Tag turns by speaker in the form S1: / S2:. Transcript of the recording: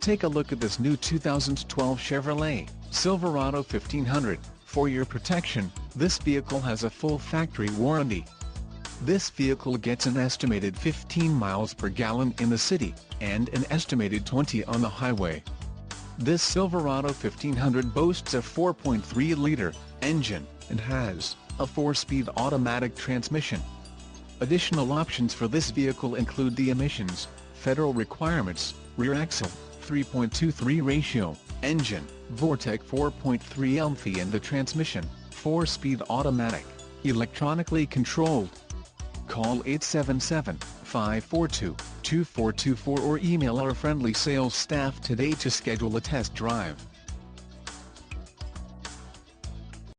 S1: Take a look at this new 2012 Chevrolet Silverado 1500. For your protection, this vehicle has a full factory warranty. This vehicle gets an estimated 15 miles per gallon in the city, and an estimated 20 on the highway. This Silverado 1500 boasts a 4.3-liter engine, and has a 4-speed automatic transmission. Additional options for this vehicle include the emissions, federal requirements, rear axle, 3.23 ratio, engine, Vortec 4.3 ELMP and the transmission, 4-speed automatic, electronically controlled. Call 877-542-2424 or email our friendly sales staff today to schedule a test drive.